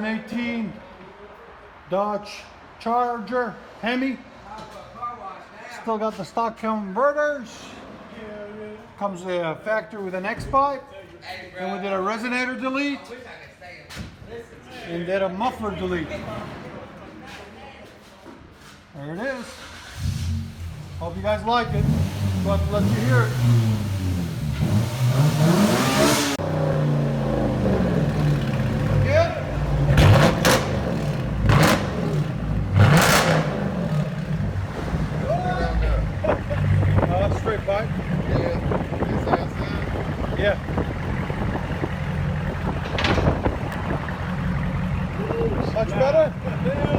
2018 Dodge Charger HEMI. Still got the stock converters. Comes a factory with an X pipe. Then we did a resonator delete and did a muffler delete. There it is. Hope you guys like it. But let you hear it. Good? Straight pipe. Yeah. Much better?